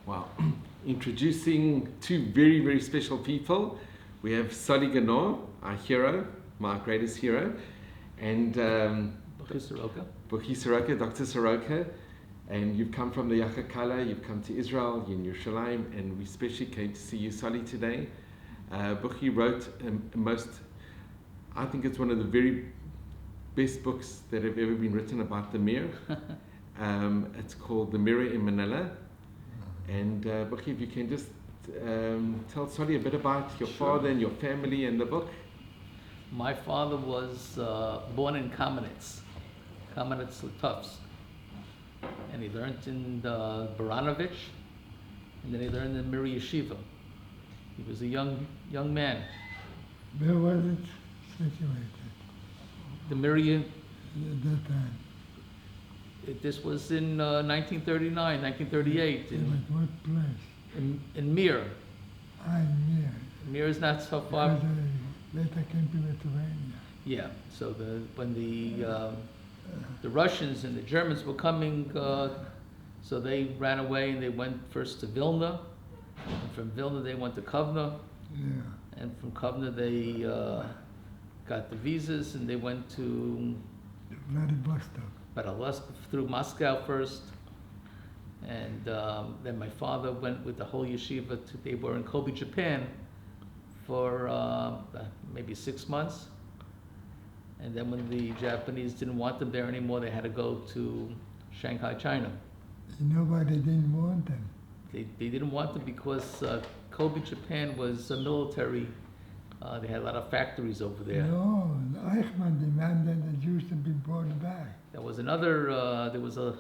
Wow. Introducing two very, very special people. We have Ganor, our hero, my greatest hero, and Soroka. Soroka, Dr. Soroka. And you've come from the Yachakala, you've come to Israel, you're in Yerushalayim, and we especially came to see you, Soli, today. Buchi wrote I think it's one of the very best books that have ever been written about the Mir. It's called The Mirror in Manila. And Buchi, if you can just tell Soli a bit about your father and your family and the book. My father was born in Kamenetz Litovsk. And he learned in Baranovich, and then he learned in Mir Yeshiva. He was a young man. Where was it situated? The Mir, At that time? this was in 1939, 1938. At what place? In Mir. Mir. Mir is not so far. Because I later came to Lithuania. Yeah. So when the Russians and the Germans were coming, so they ran away and they went first to Vilna, and from Vilna they went to Kovna, and from Kovna they got the visas and they went to Vladivostok through Moscow first, and then my father went with the whole yeshiva they were in Kobe, Japan for maybe 6 months. And then when the Japanese didn't want them there anymore, they had to go to Shanghai, China. You know why they didn't want them? They didn't want them because Kobe, Japan was a military. They had a lot of factories over there. No, Eichmann demanded the Jews to be brought back. There was another. There was a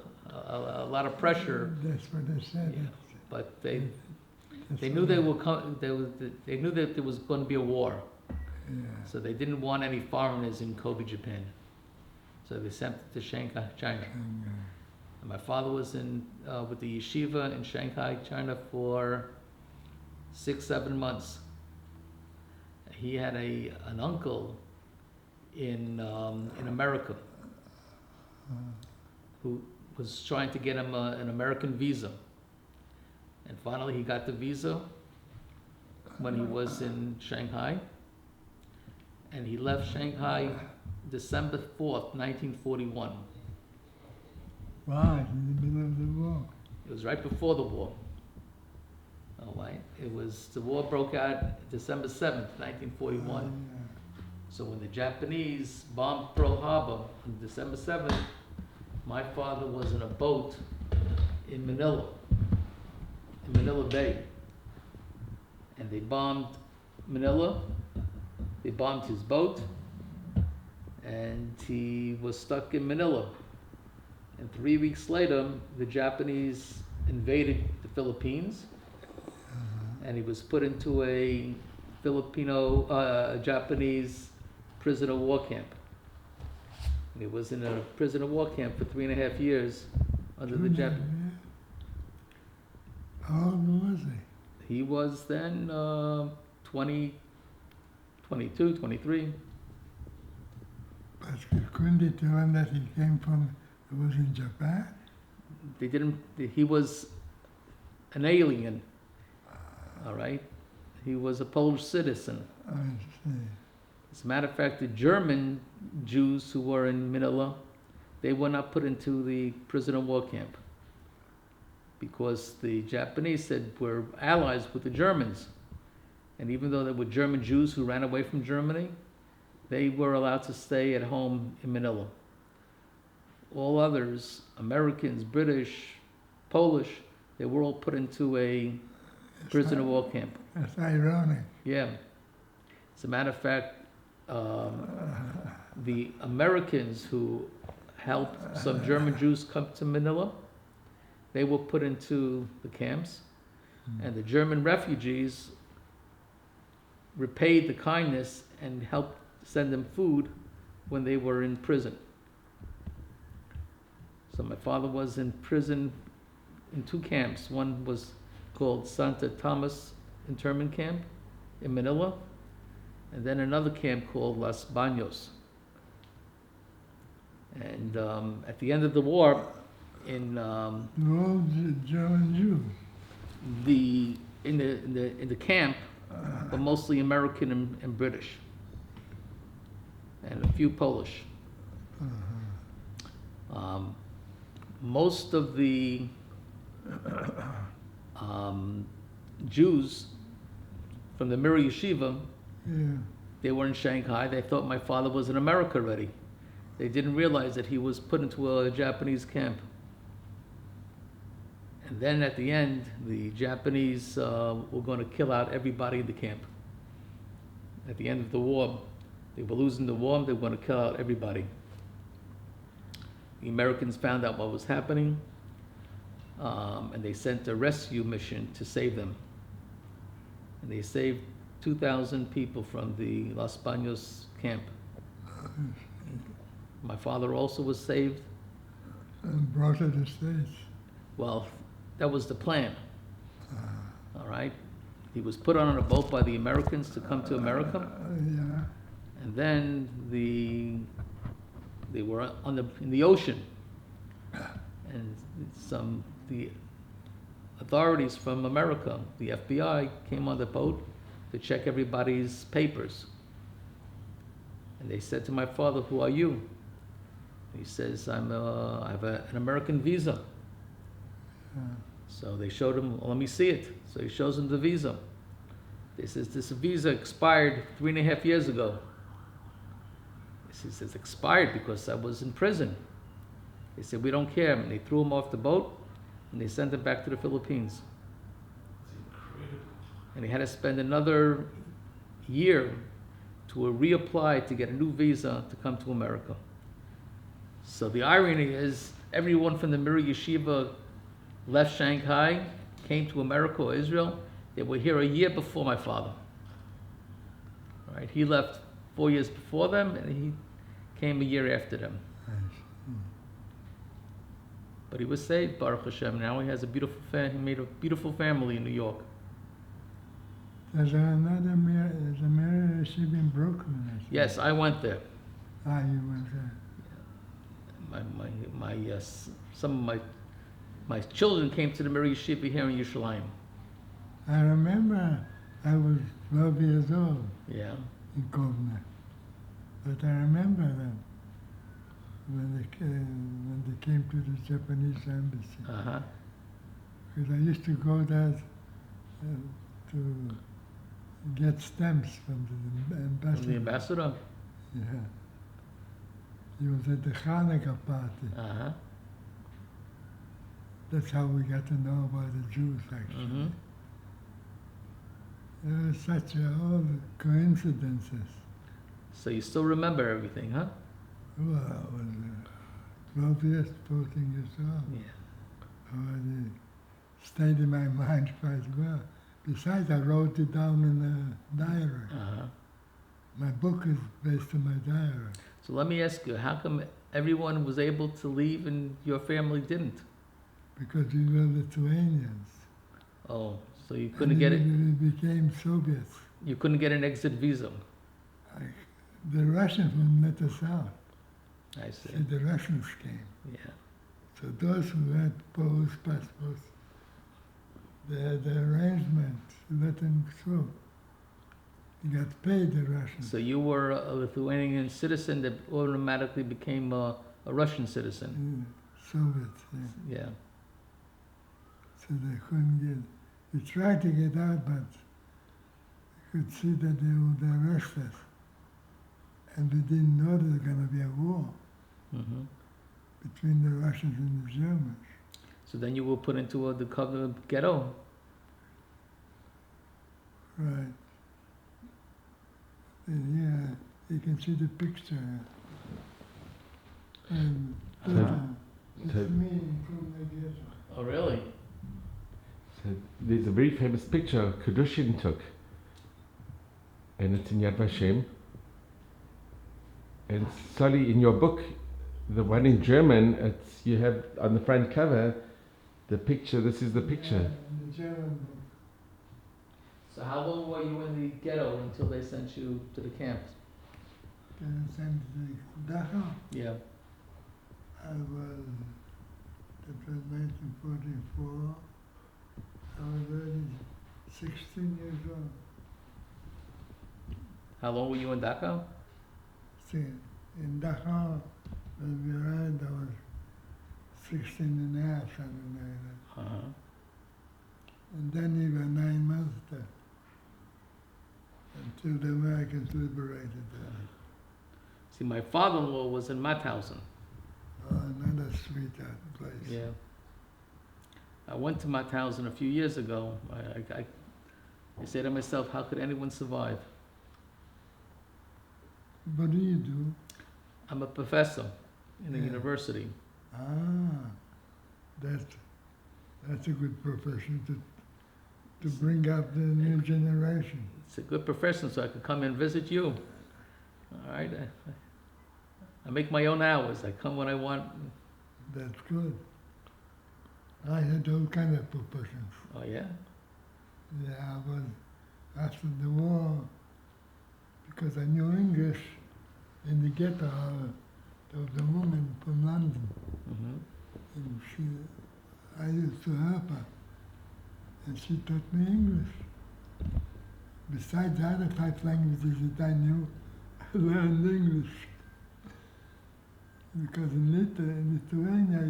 lot of pressure. That's what they said. Yeah, but they knew they were. They knew that there was going to be a war. Yeah. So they didn't want any foreigners in Kobe, Japan. So they sent it to Shanghai, China. And my father was with the yeshiva in Shanghai, China for 6-7 months. He had an uncle in America who was trying to get him an American visa. And finally he got the visa when he was in Shanghai. And he left Shanghai December 4th, 1941. Right, in the middle of the war. It was right before the war. Oh, right. The war broke out December 7th, 1941. So when the Japanese bombed Pearl Harbor on December 7th, my father was in a boat in Manila Bay. And they bombed Manila. They bombed his boat, and he was stuck in Manila. And 3 weeks later, the Japanese invaded the Philippines, and he was put into a Japanese prisoner of war camp. And he was in a prisoner of war camp for 3.5 years under the Japanese. How old was he? He was then 22, 23. But couldn't they tell him that he came from, it was in Japan? They didn't, he was an alien, all right? He was a Polish citizen. I see. As a matter of fact, the German Jews who were in Manila, they were not put into the prisoner of war camp because the Japanese said we're allies with the Germans. And even though there were German Jews who ran away from Germany, they were allowed to stay at home in Manila. All others, Americans, British, Polish, they were all put into a prisoner of war camp. That's ironic. Yeah. As a matter of fact, the Americans who helped some German Jews come to Manila, they were put into the camps. And the German refugees repaid the kindness and helped send them food when they were in prison. So my father was in prison in 2 camps. One was called Santa Thomas internment camp in Manila, and then another camp called Los Baños. And at the end of the war, in They're all German Jews. in the camp were mostly American and British, and a few Polish. Most of the Jews from the Mir Yeshiva, they were in Shanghai. They thought my father was in America already. They didn't realize that he was put into a Japanese camp. And then at the end, the Japanese were going to kill out everybody in the camp. At the end of the war, they were losing the war, they were going to kill out everybody. The Americans found out what was happening, and they sent a rescue mission to save them. And they saved 2,000 people from the Los Baños camp. My father also was saved. And brought to the States. Well, that was the plan. All right? He was put on a boat by the Americans to come to America. And then they were in the ocean. And the authorities from America, the FBI, came on the boat to check everybody's papers. And they said to my father, "Who are you?" He says, I have an American visa. So they showed him, "Well, let me see it." So he shows them the visa. They says, "This visa expired 3.5 years ago." He says, "It's expired because I was in prison." They said, "We don't care." And they threw him off the boat and they sent him back to the Philippines. And he had to spend another year to reapply to get a new visa to come to America. So the irony is, everyone from the Mir Yeshiva left Shanghai, came to America or Israel. They were here a year before my father. All right, he left 4 years before them, and he came a year after them. But he was saved, Baruch Hashem. Now he has a beautiful he made a beautiful family in New York. There's another Mir Yeshiva in Brooklyn. Yes, I went there. You went there. Some of my children came to the Mir Yeshiva here in Yerushalayim. I remember I was 12 years old. Yeah. In Kovna. But I remember them when they came to the Japanese embassy. Because I used to go there to get stamps from the ambassador. From the ambassador? Yeah. He was at the Hanukkah party. That's how we got to know about the Jews, actually. There were such all coincidences. So you still remember everything, huh? Well, I was 12 years, 14 years old. Yeah. Already stayed in my mind quite well. Besides, I wrote it down in a diary. My book is based on my diary. So let me ask you, how come everyone was able to leave and your family didn't? Because we were Lithuanians. Oh, so you couldn't get it? We became Soviets. You couldn't get an exit visa? The Russians wouldn't let us out. I see. So the Russians came. Yeah. So those who had Polish passports, they had the arrangement to let them through. You got paid, the Russians. So you were a Lithuanian citizen that automatically became a Russian citizen? Soviets, yeah. Yeah. So they couldn't get... We tried to get out, but we could see that they would arrest us. And we didn't know there was going to be a war between the Russians and the Germans. So then you were put into the cover ghetto? Right. And you can see the picture. And it's me from the ghetto. Oh, really? So there's a very famous picture Kedushin took, and it's in Yad Vashem. And Sully, in your book, the one in German, you have on the front cover the picture. This is the picture. Yeah, in the German book. So how long were you in the ghetto until they sent you to the camps? They sent to Dachau. Yeah. It was 1944. I was already 16 years old. How long were you in Dhaka? See, in Dhaka, when we arrived, I was 16 and a half, something like that. Uh-huh. And then we were 9 months there, until the Americans liberated us. See, my father-in-law was in Mauthausen. Another sweetheart place. Yeah. I went to Mauthausen a few years ago. I say to myself, how could anyone survive? What do you do? I'm a professor in a Yeah. university. Ah, that's a good profession to bring up the new generation. It's a good profession, so I could come and visit you. All right? I make my own hours. I come when I want. That's good. I had all kind of professions. Oh, yeah? Yeah, I was, after the war, because I knew English, in the ghetto, there was a woman from London, Mm-hmm. and I used to help her, and she taught me English. Besides the other 5 languages that I knew, I learned English. Because in Lithuania,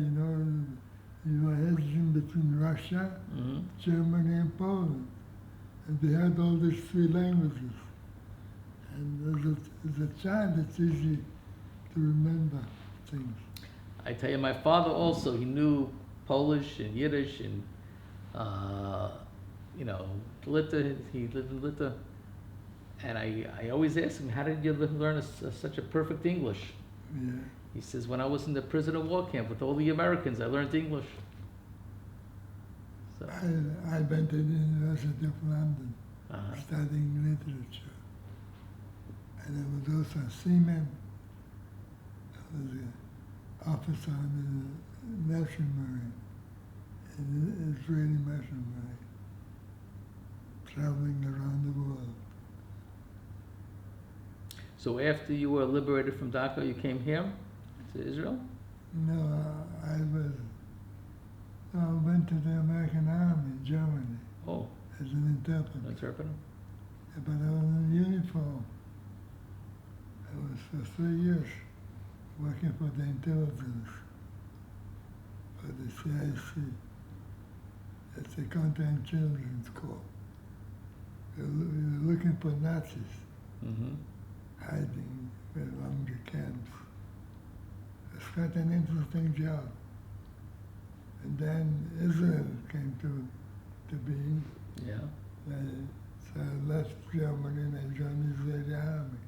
you were hedging between Russia, Mm-hmm. Germany, and Poland. And they had all these 3 languages. And as a child, it's easy to remember things. I tell you, my father also, he knew Polish and Yiddish and, Lita. He lived in Lita. And I always ask him, how did you learn such a perfect English? Yeah. He says, when I was in the prisoner of war camp with all the Americans, I learned English. So, I went to the University of London uh-huh. studying literature. And I was also a seaman. I was an officer in the Merchant Marine, in the Israeli Merchant Marine, traveling around the world. So after you were liberated from Dhaka, you came here to Israel? No, I went to the American Army in Germany Oh, as an interpreter. interpreter. But I was in uniform. I was for 3 years working for the intelligence, for the CIC. It's the Counterintelligence Corps. We were looking for Nazis Mm-hmm. hiding along the camps. It's quite an interesting job. And then Israel came to being. Yeah. So I left Germany and I joined the Israeli army.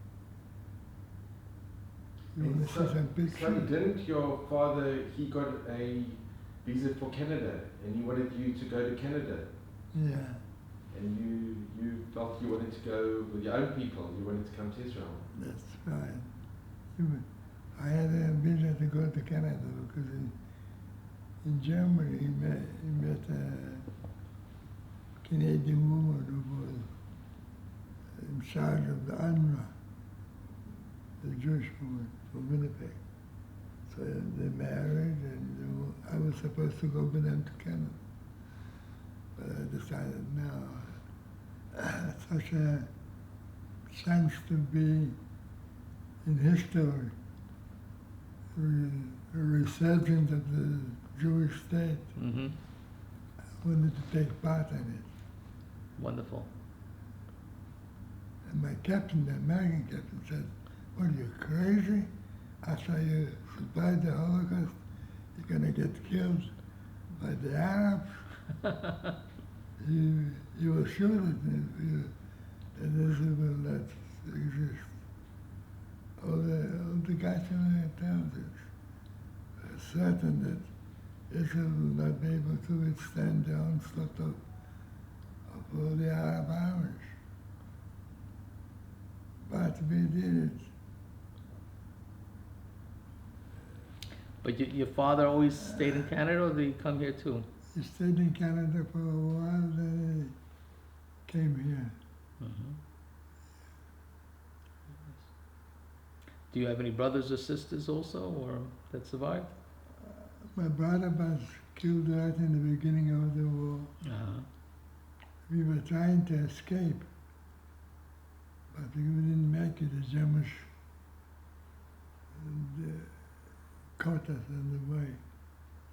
You want to see some pictures? So didn't your father, he got a visa for Canada and he wanted you to go to Canada? Yeah. And you felt you wanted to go with your own people, you wanted to come to Israel. That's right. I had a visa to go to Canada because in Germany he met a Canadian woman who was in charge of the UNRWA, the Jewish woman from Winnipeg. So they married and I was supposed to go with them to Canada. But I decided no, such a chance to be in history, a resurgence of the Jewish state. Mm-hmm. I wanted to take part in it. Wonderful. And my captain, the American captain, said, "What, are you crazy? After you survived the Holocaust, you're going to get killed by the Arabs? You will shoot it that Israel will not exist." All the guys in the intelligence are certain that Israel will not be able to withstand the onslaught of all the Arab armies. But we did it. But your father always stayed in Canada, or did he come here too? He stayed in Canada for a while, then he came here. Mm-hmm. Do you have any brothers or sisters also, or that survived? My brother was killed right in the beginning of the war. Uh-huh. we were trying to escape, but we didn't make it. The Germans caught us on the way.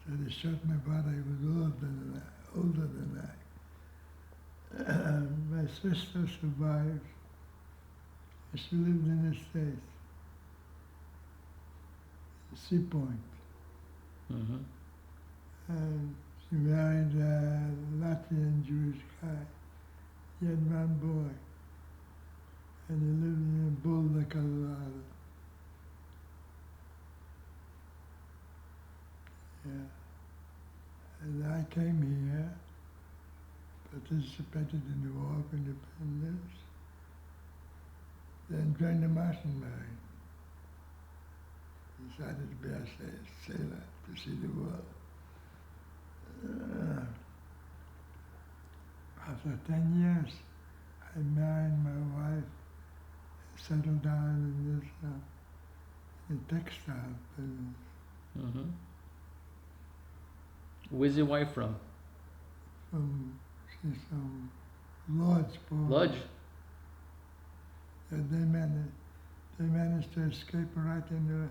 So they shot my brother. He was older than I. My sister survived. She lived in the States, Sea Point. Mm-hmm. And she married a Latvian Jewish guy. He had one boy. And he lived in Boulder, Colorado. Yeah. And I came here, participated in the War of Independence, then joined the Martian Marine. Decided to be a sailor to see the world. After 10 years, I married my wife, settled down in this textile business. Mm-hmm. Where's your wife from? She's from Lodge. Lodge? And they managed to escape right in the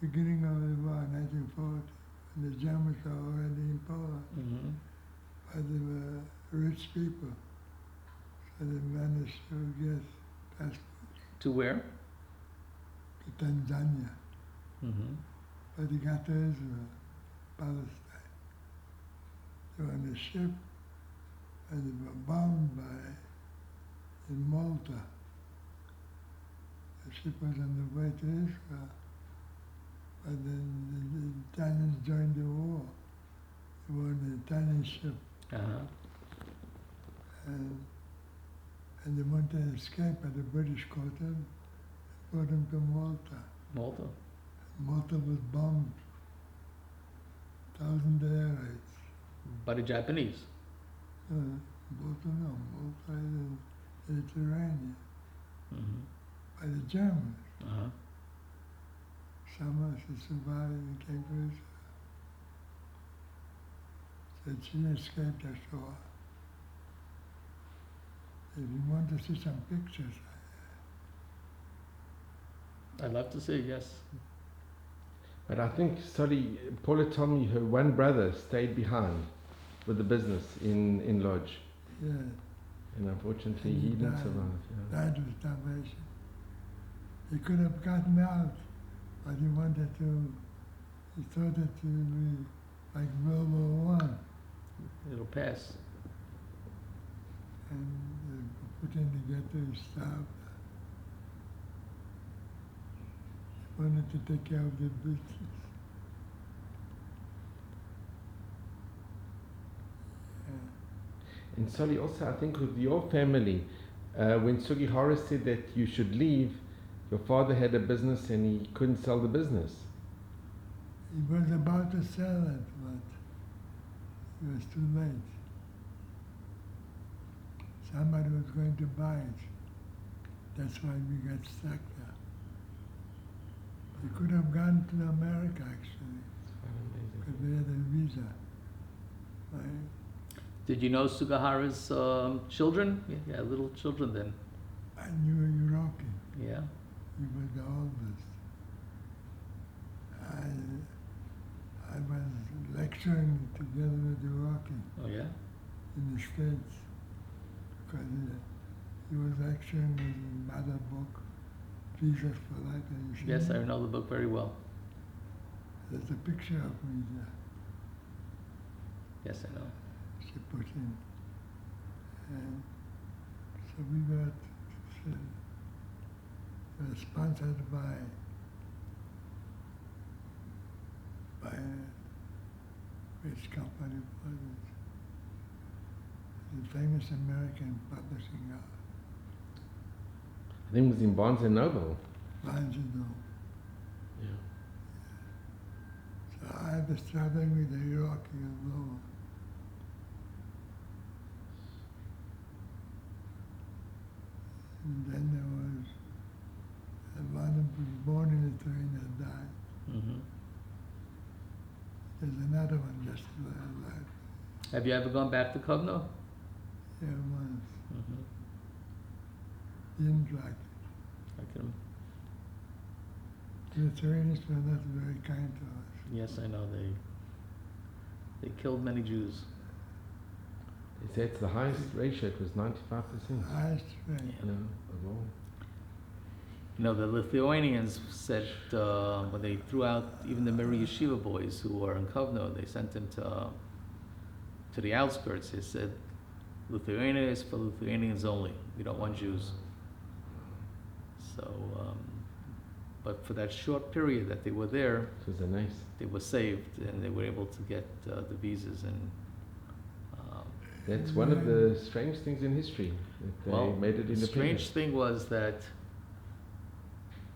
beginning of the war, 1940, when the Germans were already in Poland. Mm-hmm. But they were rich people, so they managed to get passports To where? to Tanzania. Mm-hmm. But they got to Israel, Palestine. They were on a ship, and they were bombed in Malta. The ship was on the way to Israel, but then the Italians joined the war. They were on the Italian ship, Uh-huh. and they wanted to escape, but the British caught them, brought them to Malta. Malta. Malta was bombed, 1,000 air raids. By the Japanese. Malta is in the Mediterranean, Mm-hmm. by the Germans. Uh-huh. Some of us survived and came to Israel. So she escaped us all. If you want to see some pictures, I'd love to see, yes. But I think, sorry, Paula told me her one brother stayed behind with the business in Lodge. yeah, And unfortunately, And he he didn't died. survive. Yeah. died of starvation. He could have gotten out, but he wanted to, he thought it to be like World War I. It'll pass. And put in to get to his staff. He wanted to take care of the business. And sorry, also, I think with your family, when Sugihara said that you should leave, your father had a business and he couldn't sell the business. He was about to sell it, but it was too late. Somebody was going to buy it. That's why we got stuck there. We could have gone to America, actually, because we had a visa. Right? Did you know Sugihara's children? Yeah, little children then. I knew a European. Yeah. He was the oldest. I was lecturing together with the Rocky Oh, yeah? in the States, because he was lecturing with another book, Jesus for Life. Have you seen Yes, it? I know the book very well. There's a picture of me there. Yes, I know. She put in. And so we were sponsored by which company was it? The famous American publishing house, I think it was in Barnes and Noble. Barnes and Noble. Yeah. So I was traveling with the Iraqi alone. And then there was one who was born in the train that died. Mm-hmm. There's another one just alive. Have you ever gone back to Kovno? Yeah, once. Mm-hmm. Didn't like it. I can, The Lithuanians were not very kind to us. yes, I know, they killed many Jews. They say it's the highest ratio, it was 95%. Highest rate. You know, of all. You know, the Lithuanians said, when they threw out even the Mir Yeshiva boys who were in Kovno, they sent them to the outskirts. They said, Lithuania is for Lithuanians only. We don't want Jews. So, but for that short period that they were there, It was a nice. they were saved and they were able to get the visas. And That's one of the strange things in history, that they well, made it the independent. strange thing was that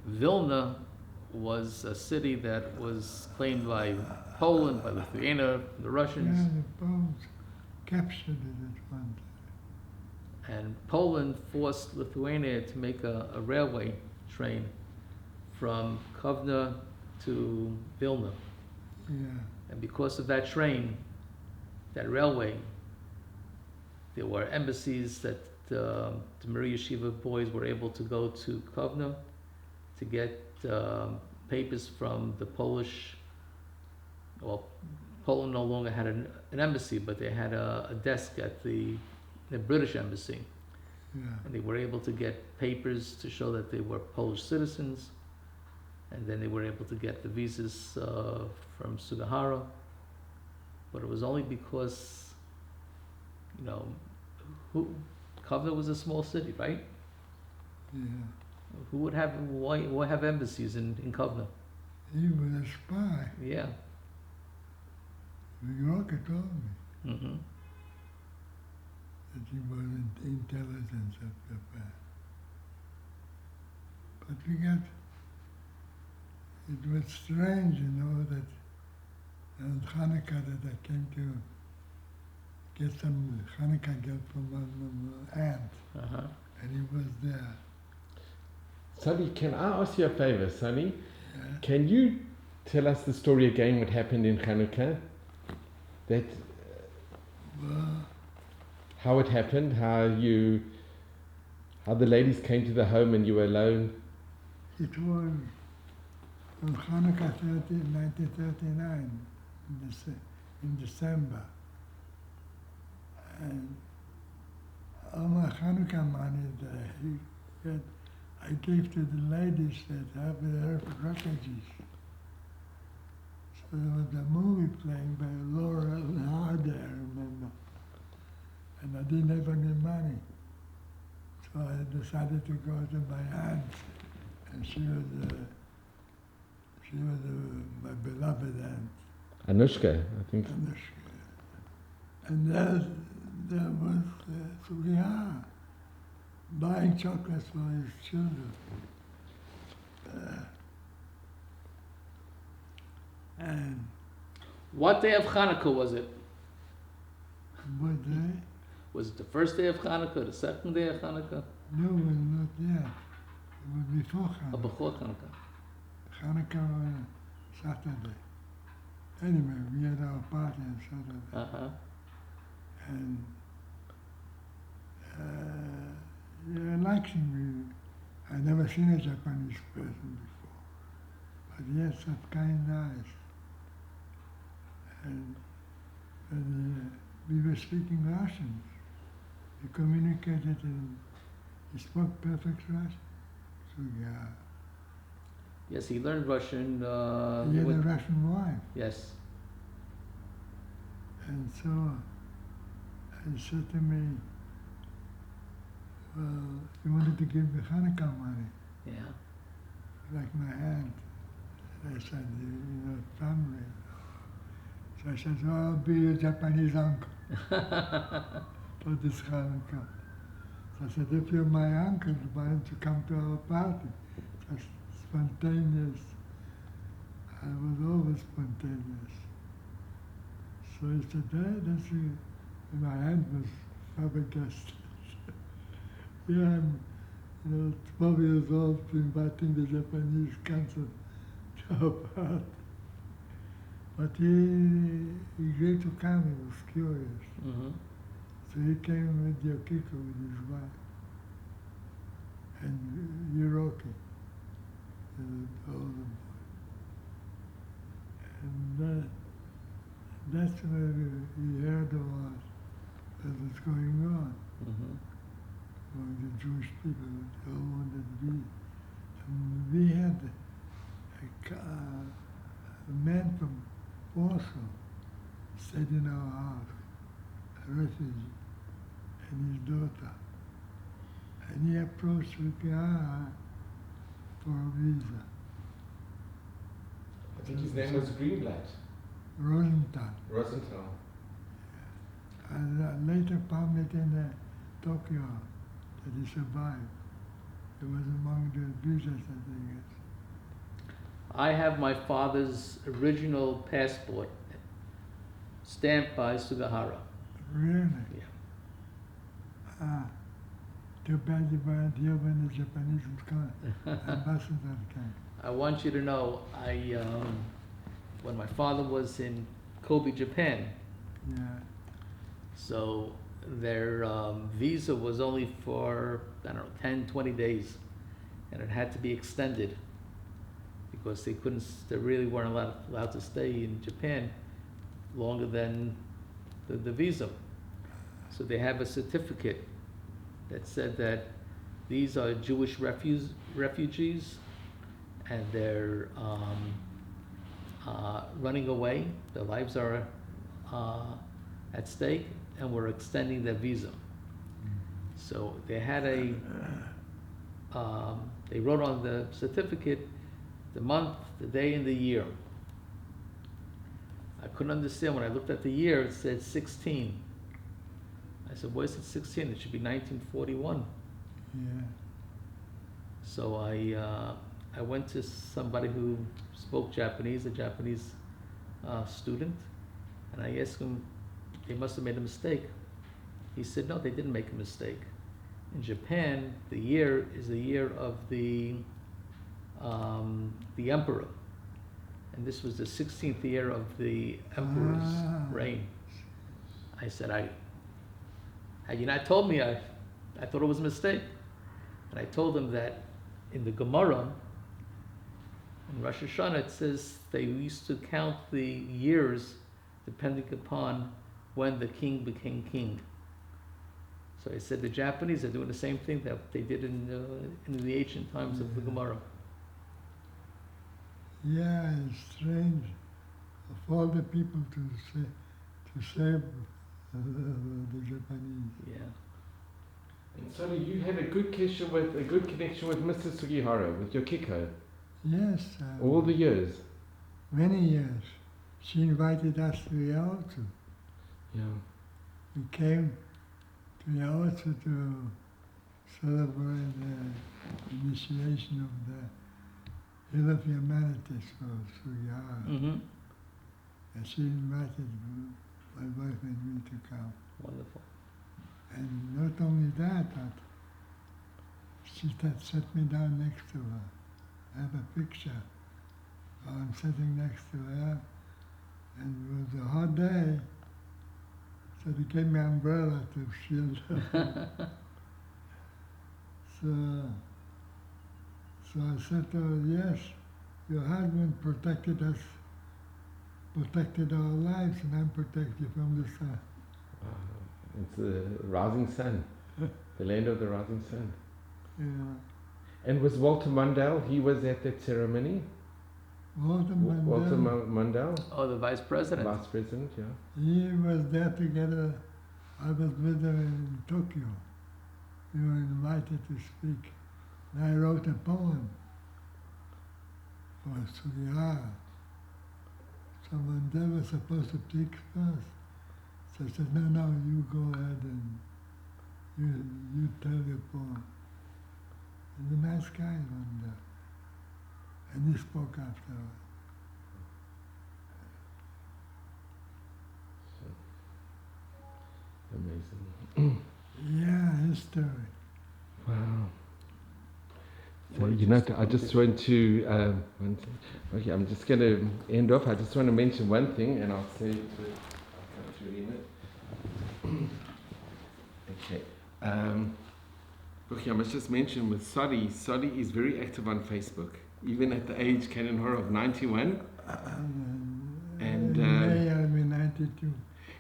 Vilna was a city that was claimed by Poland, by Lithuania, the Russians. Yeah, the Poles captured it at one time. And Poland forced Lithuania to make a railway train from Kovna to Vilna. Yeah. And because of that train, that railway, there were embassies that the Mir Yeshiva boys were able to go to Kovna to get papers from the Polish. Well, Poland no longer had an embassy, but they had a desk at the British embassy. Yeah. And they were able to get papers to show that they were Polish citizens. And then they were able to get the visas from Sugihara. But it was only because, you know, Kovna was a small city, right? Yeah. Who would have, why have embassies in Kovna? He was a spy. Yeah. Soroka told me Mm-hmm. that he was intelligence of Japan. But we got, it was strange, you know, that on Hanukkah that I came to get some Hanukkah gift from my aunt, Uh-huh. and he was there. Sonny, can I ask you a favor, Sonny? Yeah. Can you tell us the story again, what happened in Hanukkah? That, Well, how it happened, how the ladies came to the home and you were alone. it was on Hanukkah 1939, in December. And all my Hanukkah money that he got, I gave to the ladies that have the refugees. So there was a movie playing by Laura Hardy, I remember. And I didn't have any money. So I decided to go to my aunt. And she was my beloved aunt. Anushka, I think. And there was Sugihara buying chocolates for his children. And What day of Hanukkah was it? what day? Was it the first day of Hanukkah, the second day of Hanukkah, No, it was not yet. It was before or Hanukkah. before Hanukkah? Hanukkah was Saturday. Anyway, we had our party on Saturday. Uh-huh. And yeah, I liked him. I'd never seen a Japanese person before. But he had such kind eyes. And we were speaking Russian. We communicated he spoke perfect Russian. So yeah, Yes, he learned Russian. he had a with- Russian wife. Yes. And so he said to me, well, he wanted to give me Hanukkah money, Yeah. like my aunt. And I said, you know, family. So I said, oh, I'll be your Japanese uncle for this Hanukkah. So I said, if you're my uncle, why don't you come to our party? Just spontaneous. I was always spontaneous. So he said, hey, that's you. And my aunt was flabbergasted. Here I'm, 12 years old, inviting the Japanese council to our party. But he agreed to come, he was curious. Mm-hmm. So he came with Yokiko with his wife and Hiroki, the older boy. And that's where he heard about that was going on Mm-hmm. among the Jewish people. They all wanted to be. And we had a man from Warsaw stayed in our house, a refugee, and his daughter. And he approached Soroka for a visa. I think his name was Greenblatt. Rosenthal. And later found it in Tokyo that he survived. It was among the visas, I think. I have my father's original passport stamped by Sugihara. Really? Yeah. Too bad you weren't here when the Japanese ambassador came. I want you to know, when my father was in Kobe, Japan, Yeah. so their visa was only for, I don't know, 10, 20 days, and it had to be extended because they really weren't allowed to stay in Japan longer than the visa. So they have a certificate that said that these are Jewish refugees, and they're running away. Their lives are at stake, and we're extending their visa. So they had they wrote on the certificate the month, the day, and the year. I couldn't understand when I looked at the year. It said 16. I said, "Why is it 16? It should be 1941." Yeah. So I went to somebody who spoke Japanese, a Japanese student, and I asked him, they must have made a mistake. He said, no, they didn't make a mistake. In Japan, the year is the year of the emperor, and this was the 16th year of the emperor's reign. I said, had you not told me, I thought it was a mistake. And I told him that in the Gemara, in Rosh Hashanah, it says they used to count the years depending upon when the king became king. So I said the Japanese are doing the same thing that they did in the ancient times of the Gemara. Yeah, it's strange of all the people to save the Japanese. Yeah. And so you had a good connection with Mrs. Sugihara, with Yokiko, Yes. all the years. Many years. She invited us to Yaosu. Yeah. We came to Yaosu to celebrate the initiation of the Hill of Humanities for Sugihara. Mm-hmm. And she invited my wife and me to come. Wonderful. And not only that, but she set me down next to her. I have a picture. I'm sitting next to her, and it was a hot day, so they gave me an umbrella to shield her. So I said to her, yes, your husband protected our lives, and I'm protected you from the sun. It's the rising sun, the land of the rising sun. Yeah. And was Walter Mundell, he was at that ceremony? Walter Walter Mandel, Mundell? Oh, the vice president. Vice President, yeah. he was there together. I was with him in Tokyo. We were invited to speak. And I wrote a poem for Sugihara. So Mandel was supposed to speak first. So I said, no, you go ahead and you tell your poem. And the nice guy Mandel. And he spoke afterwards. Amazing. Yeah, history. Wow. So, you know, I just want to, okay, I'm just going to end off. I just want to mention one thing, and I'll say it to Irina. Okay. Okay, I must just mention with Soli is very active on Facebook, even at the age Canon Horror of 91. And in May I'll be 92.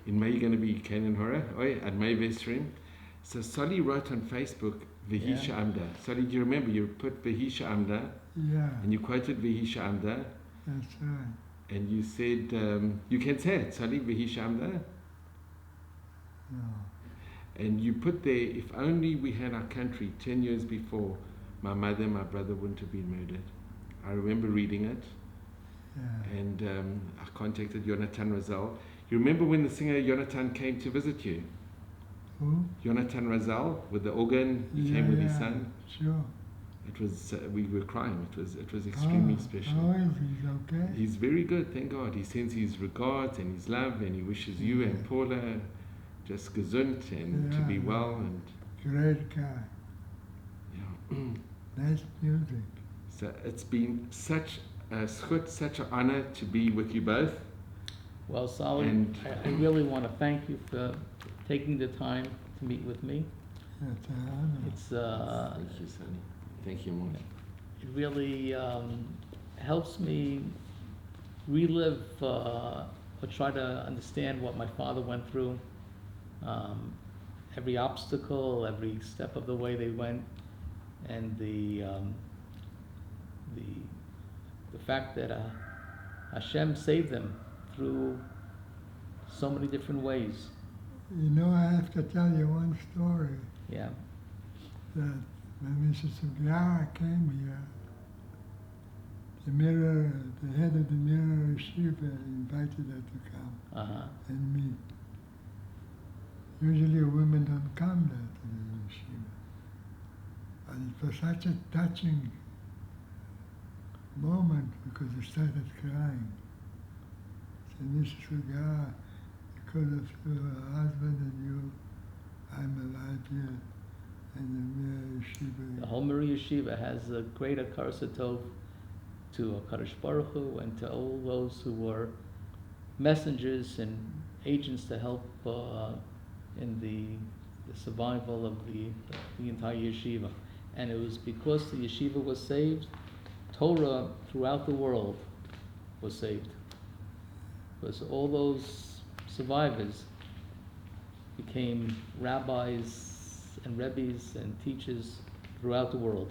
in May you're going to be Canon Horror, at May Vestrim. So Soli wrote on Facebook, Vihisha Amda. Soli, do you remember you put Vihisha Amda? Yeah, And you quoted Vihisha Amda, that's right. and you said, you can say it, Soli Vihisha Amda. No. And you put there, if only we had our country 10 years before, my mother and my brother wouldn't have been murdered. I remember reading it, Yeah. and I contacted Yonatan Razal. You remember when the singer Yonatan came to visit you? Who? Yonatan Razal, with the organ, he came with his son. Sure. It was, we were crying, it was extremely special. How is he? Okay? He's very good, thank God. He sends his regards and his love, and he wishes you and Paula just gesund and to be well. And Great guy. yeah. Nice music. So it's been such a schut, such an honor to be with you both. Well, Sally, And- I really want to thank you for taking the time to meet with me. That's an honor. It's Thank you, Sonny. Thank you much. it really helps me relive or try to understand what my father went through. Every obstacle, every step of the way they went, and the fact that Hashem saved them through so many different ways. You know, I have to tell you one story. Yeah. That when Mrs. Sugiyara came here, the head of the Mirror Yeshiva invited her to come Uh-huh. and meet. Usually women don't come there to the yeshiva. But it was such a touching moment because he started crying. Said, Mrs. Sugiyara, because of your husband and you, I'm alive here. And the Mirror Yeshiva. The whole Mirror Yeshiva has a great Akarsa Tov to HaKadosh Baruch Hu and to all those who were messengers and agents to help in the survival of the entire yeshiva. And it was because the yeshiva was saved, Torah throughout the world was saved. Because all those survivors became rabbis and rebbes and teachers throughout the world.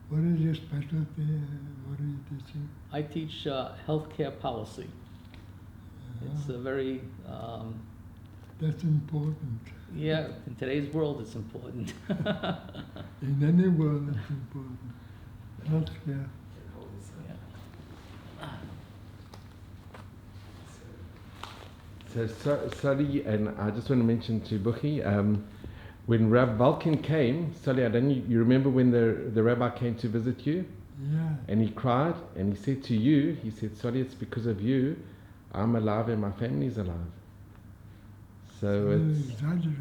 What is your specialty? What are you teaching? I teach healthcare policy. It's a very, That's important. yeah, in today's world it's important. In any world, it's important. Healthcare. So, Sally, and I just want to mention to Buchi, when Rav Valkin came, Sally, I don't know, you remember when the rabbi came to visit you? Yeah. And he cried, and he said to you, he said, Sally, it's because of you, I'm alive and my family's alive. So You it's, exaggerate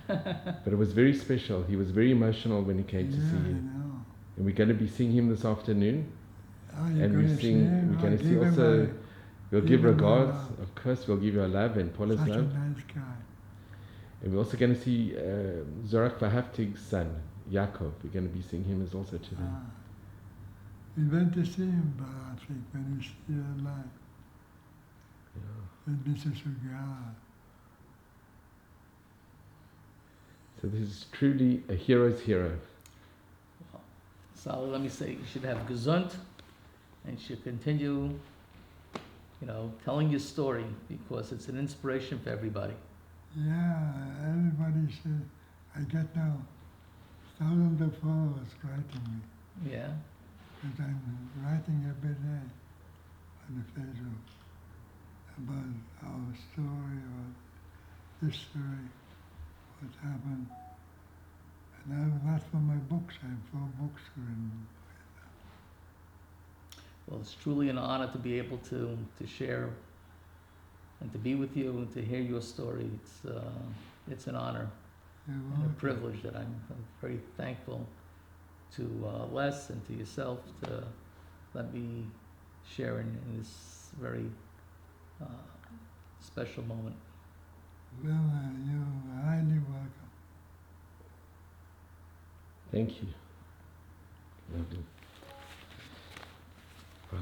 that. but it was very special. He was very emotional when he came to Yeah, see I you. know. And we're going to be seeing him this afternoon. Oh, you're And going we to sing, see him? we're going Oh, to see give him also, we'll give give him my regards, love. of course, we'll give you our love and Paula's such a love. nice guy. And we're also going to see Zorak Vahaftig's son, Yaakov. We're going to be seeing him as also today. Ah. We went to see him, but I think when he's still alive. With Mrs. Sugiyara. So this is truly a hero's hero. So let me say, you should have gesund, and you should continue, telling your story because it's an inspiration for everybody. Yeah, everybody said, I get now thousands of followers writing me. Yeah. Because I'm writing every day on the Facebook about our story, about history, what happened. And I have a lot for my books. I have 4 books written. Well, it's truly an honor to be able to share and to be with you and to hear your story. It's an honor and a privilege that I'm very thankful to Les and to yourself to let me share in this very special moment. Well, you're highly welcome. Thank you. Lovely. Wow.